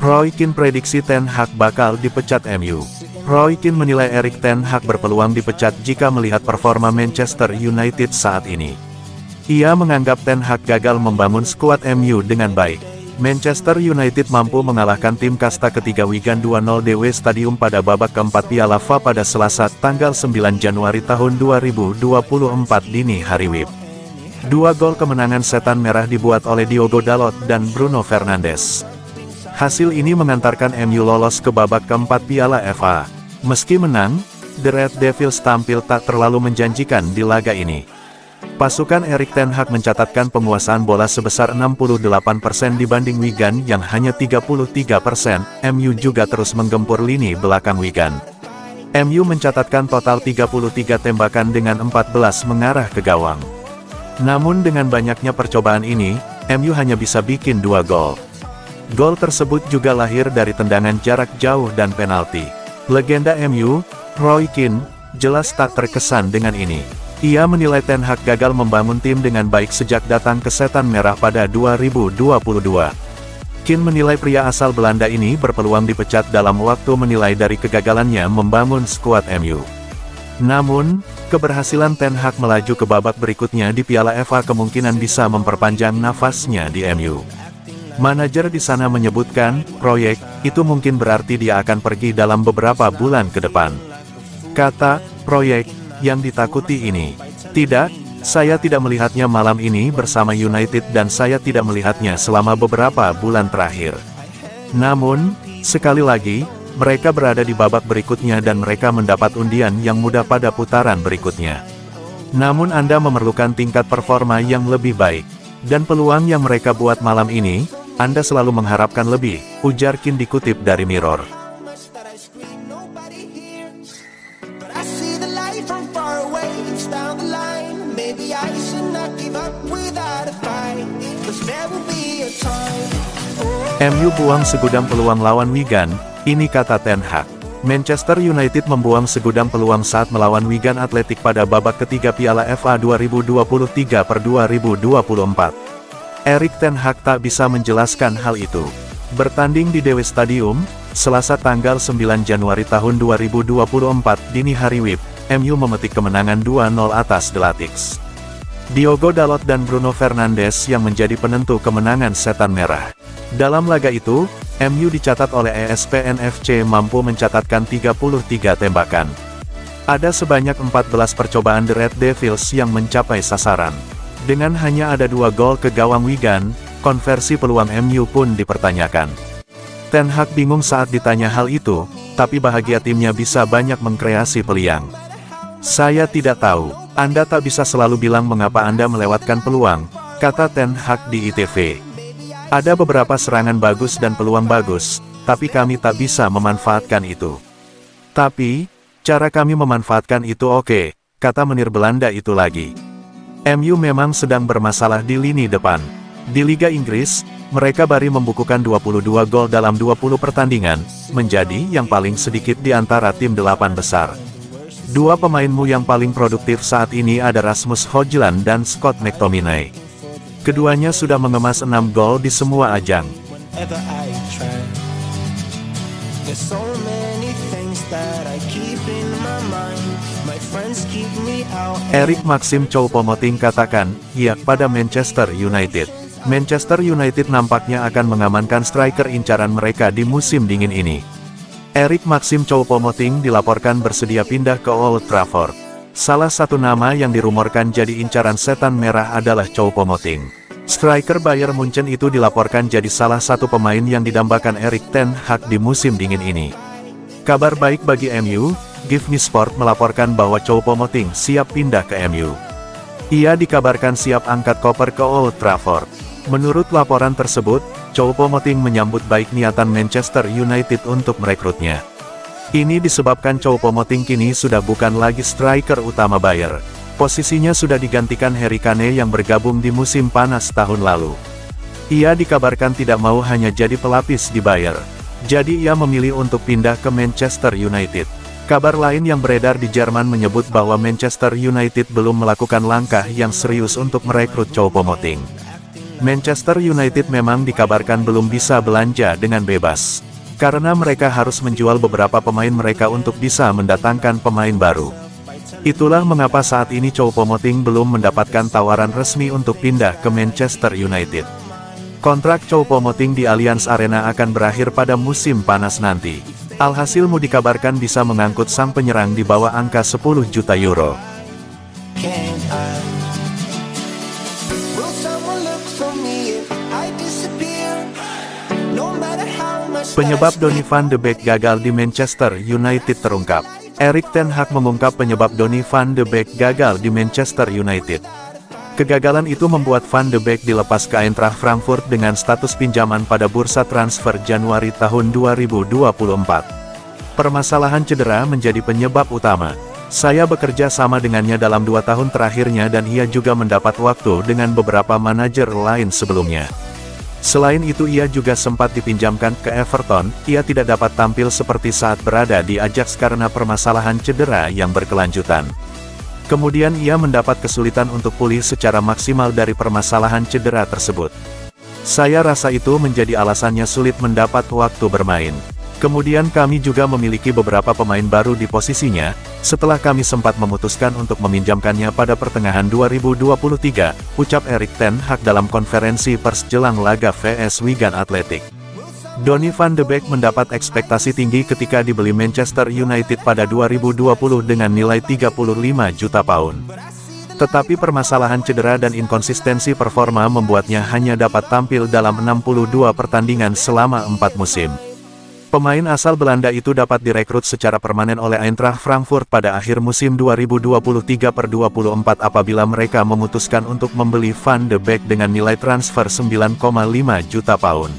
Roy Keane prediksi Ten Hag bakal dipecat MU. Roy Keane menilai Erik Ten Hag berpeluang dipecat jika melihat performa Manchester United saat ini. Ia menganggap Ten Hag gagal membangun skuad MU dengan baik. Manchester United mampu mengalahkan tim kasta ketiga Wigan 2-0 DW Stadium pada babak keempat Piala FA pada Selasa tanggal 9 Januari tahun 2024 dini hari WIB. 2 gol kemenangan Setan Merah dibuat oleh Diogo Dalot dan Bruno Fernandes. Hasil ini mengantarkan MU lolos ke babak keempat Piala FA. Meski menang, The Red Devils tampil tak terlalu menjanjikan di laga ini. Pasukan Erik Ten Hag mencatatkan penguasaan bola sebesar 68% dibanding Wigan yang hanya 33%. MU juga terus menggempur lini belakang Wigan. MU mencatatkan total 33 tembakan dengan 14 mengarah ke gawang. Namun dengan banyaknya percobaan ini, MU hanya bisa bikin 2 gol. Gol tersebut juga lahir dari tendangan jarak jauh dan penalti. Legenda MU, Roy Keane, jelas tak terkesan dengan ini. Ia menilai Ten Hag gagal membangun tim dengan baik sejak datang ke Setan Merah pada 2022. Keane menilai pria asal Belanda ini berpeluang dipecat dalam waktu menilai dari kegagalannya membangun skuad MU. Namun, keberhasilan Ten Hag melaju ke babak berikutnya di Piala FA kemungkinan bisa memperpanjang nafasnya di MU. Manajer di sana menyebutkan, proyek itu mungkin berarti dia akan pergi dalam beberapa bulan ke depan. Kata, proyek yang ditakuti ini. Tidak, saya tidak melihatnya malam ini bersama United dan saya tidak melihatnya selama beberapa bulan terakhir. Namun, sekali lagi, mereka berada di babak berikutnya dan mereka mendapat undian yang mudah pada putaran berikutnya. Namun Anda memerlukan tingkat performa yang lebih baik. Dan peluang yang mereka buat malam ini, Anda selalu mengharapkan lebih, ujar Keane dikutip dari Mirror. MU buang segudang peluang lawan Wigan, ini kata Ten Hag. Manchester United membuang segudang peluang saat melawan Wigan Athletic pada babak ketiga Piala FA 2023/2024. Erik Ten Hag tak bisa menjelaskan hal itu. Bertanding di DW Stadium, Selasa tanggal 9 Januari tahun 2024 dini hari WIB, MU memetik kemenangan 2-0 atas The Latics. Diogo Dalot dan Bruno Fernandes yang menjadi penentu kemenangan Setan Merah. Dalam laga itu, MU dicatat oleh ESPN FC mampu mencatatkan 33 tembakan. Ada sebanyak 14 percobaan The Red Devils yang mencapai sasaran. Dengan hanya ada 2 gol ke gawang Wigan, konversi peluang MU pun dipertanyakan. Ten Hag bingung saat ditanya hal itu, tapi bahagia timnya bisa banyak mengkreasi peluang. Saya tidak tahu, Anda tak bisa selalu bilang mengapa Anda melewatkan peluang, kata Ten Hag di ITV. Ada beberapa serangan bagus dan peluang bagus, tapi kami tak bisa memanfaatkan itu. Tapi, cara kami memanfaatkan itu oke, kata menir Belanda itu lagi. MU memang sedang bermasalah di lini depan. Di Liga Inggris, mereka baru membukukan 22 gol dalam 20 pertandingan, menjadi yang paling sedikit di antara tim 8 besar. 2 pemainmu yang paling produktif saat ini ada Rasmus Højlund dan Scott McTominay. Keduanya sudah mengemas 6 gol di semua ajang. Eric Maxim Choupo-Moting katakan, ya, pada Manchester United. Manchester United nampaknya akan mengamankan striker incaran mereka di musim dingin ini. Eric Maxim Choupo-Moting dilaporkan bersedia pindah ke Old Trafford. Salah satu nama yang dirumorkan jadi incaran Setan Merah adalah Choupo-Moting. Striker Bayern Munchen itu dilaporkan jadi salah satu pemain yang didambakan Erik Ten Hag di musim dingin ini. Kabar baik bagi MU, Give Me Sport melaporkan bahwa Choupo-Moting siap pindah ke MU. Ia dikabarkan siap angkat koper ke Old Trafford. Menurut laporan tersebut, Choupo-Moting menyambut baik niatan Manchester United untuk merekrutnya. Ini disebabkan Choupo-Moting kini sudah bukan lagi striker utama Bayern. Posisinya sudah digantikan Harry Kane yang bergabung di musim panas tahun lalu. Ia dikabarkan tidak mau hanya jadi pelapis di Bayern. Jadi ia memilih untuk pindah ke Manchester United. Kabar lain yang beredar di Jerman menyebut bahwa Manchester United belum melakukan langkah yang serius untuk merekrut Choupo-Moting. Manchester United memang dikabarkan belum bisa belanja dengan bebas. Karena mereka harus menjual beberapa pemain mereka untuk bisa mendatangkan pemain baru. Itulah mengapa saat ini Choupo-Moting belum mendapatkan tawaran resmi untuk pindah ke Manchester United. Kontrak Choupo-Moting di Allianz Arena akan berakhir pada musim panas nanti. Alhasil Mu dikabarkan bisa mengangkut sang penyerang di bawah angka 10 juta euro. Penyebab Donny van de Beek gagal di Manchester United terungkap. Erik ten Hag mengungkap penyebab Donny van de Beek gagal di Manchester United. Kegagalan itu membuat Van de Beek dilepas ke Eintracht Frankfurt dengan status pinjaman pada bursa transfer Januari tahun 2024. Permasalahan cedera menjadi penyebab utama. Saya bekerja sama dengannya dalam 2 tahun terakhirnya dan ia juga mendapat waktu dengan beberapa manajer lain sebelumnya. Selain itu ia juga sempat dipinjamkan ke Everton, ia tidak dapat tampil seperti saat berada di Ajax karena permasalahan cedera yang berkelanjutan. Kemudian ia mendapat kesulitan untuk pulih secara maksimal dari permasalahan cedera tersebut. Saya rasa itu menjadi alasannya sulit mendapat waktu bermain. Kemudian kami juga memiliki beberapa pemain baru di posisinya, setelah kami sempat memutuskan untuk meminjamkannya pada pertengahan 2023, ucap Erik ten Hag dalam konferensi pers jelang laga vs Wigan Athletic. Donny van de Beek mendapat ekspektasi tinggi ketika dibeli Manchester United pada 2020 dengan nilai 35 juta pound. Tetapi permasalahan cedera dan inkonsistensi performa membuatnya hanya dapat tampil dalam 62 pertandingan selama 4 musim. Pemain asal Belanda itu dapat direkrut secara permanen oleh Eintracht Frankfurt pada akhir musim 2023/24 apabila mereka memutuskan untuk membeli Van de Beek dengan nilai transfer 9,5 juta pound.